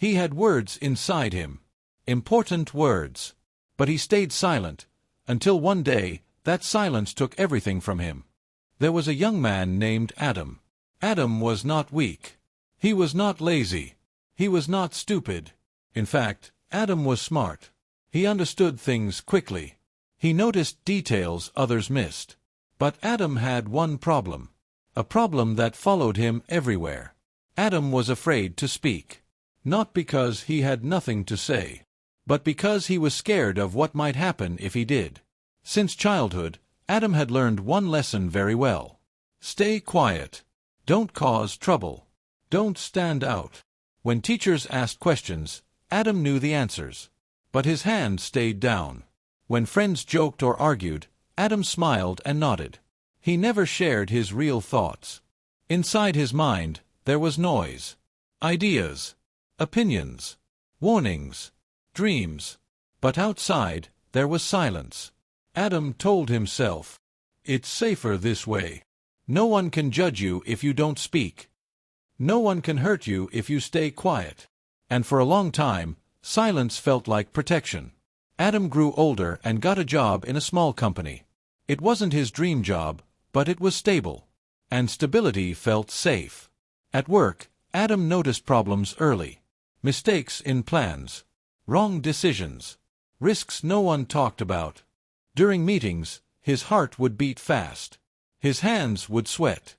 He had words inside him. Important words. But he stayed silent, until one day, that silence took everything from him. There was a young man named Adam. Adam was not weak. He was not lazy. He was not stupid. In fact, Adam was smart. He understood things quickly. He noticed details others missed. But Adam had one problem. A problem that followed him everywhere. Adam was afraid to speak. Not because he had nothing to say, but because he was scared of what might happen if he did. Since childhood, Adam had learned one lesson very well. Stay quiet. Don't cause trouble. Don't stand out. When teachers asked questions, Adam knew the answers. But his hand stayed down. When friends joked or argued, Adam smiled and nodded. He never shared his real thoughts. Inside his mind, there was noise. Ideas. Opinions. Warnings. Dreams. But outside, there was silence. Adam told himself, "It's safer this way. No one can judge you if you don't speak. No one can hurt you if you stay quiet." And for a long time, silence felt like protection. Adam grew older and got a job in a small company. It wasn't his dream job, but it was stable. And stability felt safe. At work, Adam noticed problems early. Mistakes in plans. Wrong decisions. Risks no one talked about. During meetings, his heart would beat fast. His hands would sweat.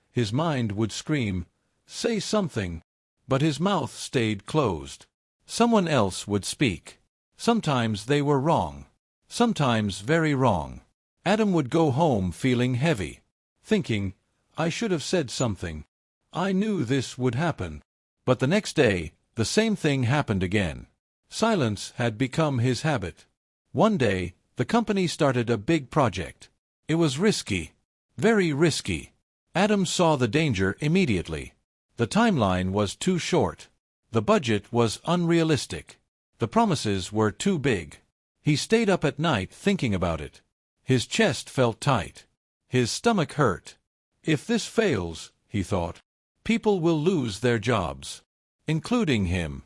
His mind would scream, "Say something." But his mouth stayed closed. Someone else would speak. Sometimes they were wrong. Sometimes very wrong. Adam would go home feeling heavy. Thinking, "I should have said something. I knew this would happen." But the next day, the same thing happened again. Silence had become his habit. One day, the company started a big project. It was risky. Very risky. Adam saw the danger immediately. The timeline was too short. The budget was unrealistic. The promises were too big. He stayed up at night thinking about it. His chest felt tight. His stomach hurt. If this fails, he thought, people will lose their jobs. Including him.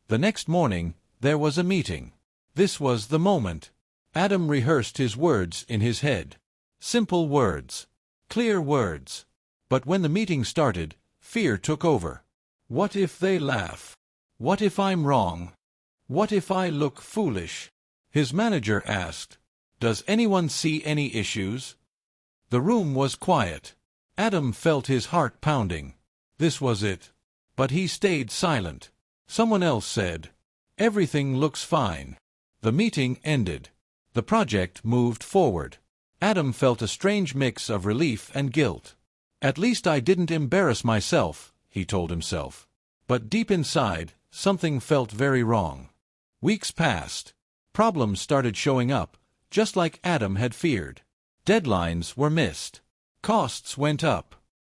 The next morning, there was a meeting. This was the moment. Adam rehearsed his words in his head. Simple words. Clear words. But when the meeting started, fear took over. What if they laugh? What if I'm wrong? What if I look foolish? His manager asked, "Does anyone see any issues?" The room was quiet. Adam felt his heart pounding. This was it. But he stayed silent. Someone else said, "Everything looks fine." The meeting ended. The project moved forward. Adam felt a strange mix of relief and guilt. "At least I didn't embarrass myself," he told himself. But deep inside, something felt very wrong. Weeks passed. Problems started showing up, just like Adam had feared. Deadlines were missed. Costs went up.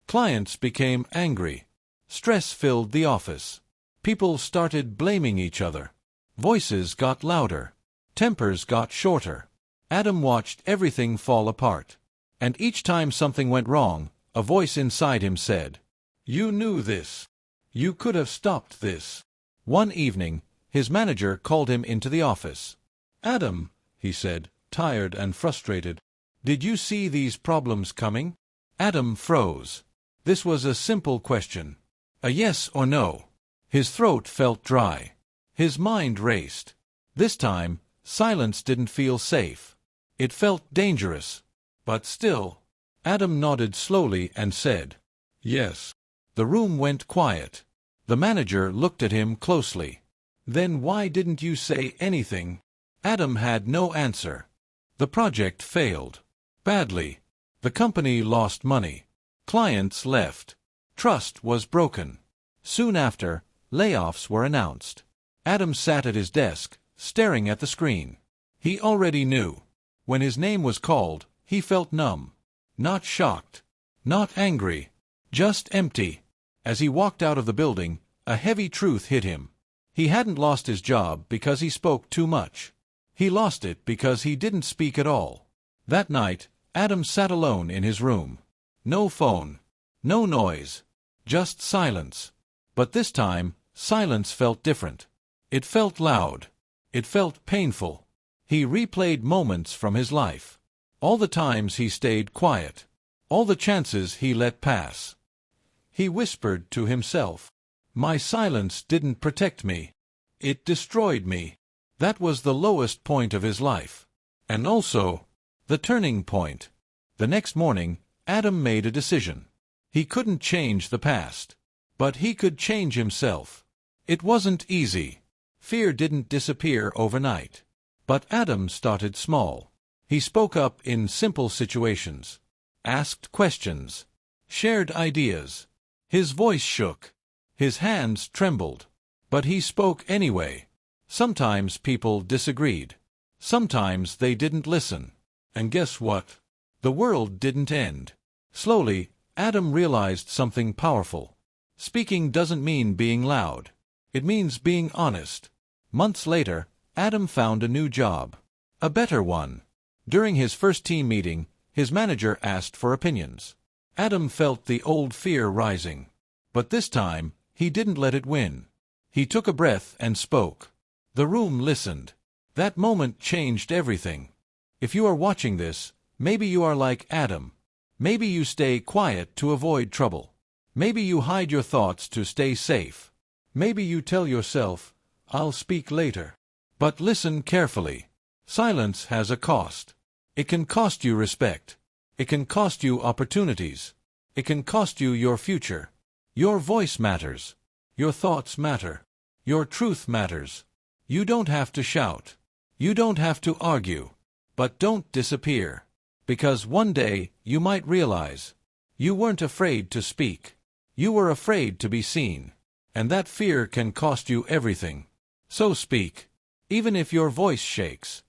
Clients became angry. Stress filled the office. People started blaming each other. Voices got louder. Tempers got shorter. Adam watched everything fall apart. And each time something went wrong, a voice inside him said, "You knew this. You could have stopped this." One evening, his manager called him into the office. "Adam," he said, tired and frustrated, "did you see these problems coming?" Adam froze. This was a simple question. A yes or no. His throat felt dry. His mind raced. This time, silence didn't feel safe. It felt dangerous. But still, Adam nodded slowly and said, "Yes." The room went quiet. The manager looked at him closely. "Then why didn't you say anything?" Adam had no answer. The project failed. Badly. The company lost money. Clients left. Trust was broken. Soon after, layoffs were announced. Adam sat at his desk, staring at the screen. He already knew. When his name was called, he felt numb. Not shocked. Not angry. Just empty. As he walked out of the building, a heavy truth hit him. He hadn't lost his job because he spoke too much. He lost it because he didn't speak at all. That night, Adam sat alone in his room. No phone. No noise. Just silence. But this time, Silence felt different. It felt loud. It felt painful. He replayed moments from his life. All the times he stayed quiet. All the chances he let pass. He whispered to himself, "My silence didn't protect me. It destroyed me." That was the lowest point of his life. And also, the turning point. The next morning, Adam made a decision. He couldn't change the past. But he could change himself. It wasn't easy. Fear didn't disappear overnight. But Adam started small. He spoke up in simple situations. Asked questions. Shared ideas. His voice shook. His hands trembled. But he spoke anyway. Sometimes people disagreed. Sometimes they didn't listen. And guess what? The world didn't end. Slowly, Adam realized something powerful. Speaking doesn't mean being loud. It means being honest. Months later, Adam found a new job. A better one. During his first team meeting, his manager asked for opinions. Adam felt the old fear rising. But this time, he didn't let it win. He took a breath and spoke. The room listened. That moment changed everything. If you are watching this, maybe you are like Adam. Maybe you stay quiet to avoid trouble. Maybe you hide your thoughts to stay safe. Maybe you tell yourself, "I'll speak later." But listen carefully. Silence has a cost. It can cost you respect. It can cost you opportunities. It can cost you your future. Your voice matters. Your thoughts matter. Your truth matters. You don't have to shout. You don't have to argue. But don't disappear. Because one day, you might realize, you weren't afraid to speak. You were afraid to be seen. And that fear can cost you everything. So speak. Even if your voice shakes.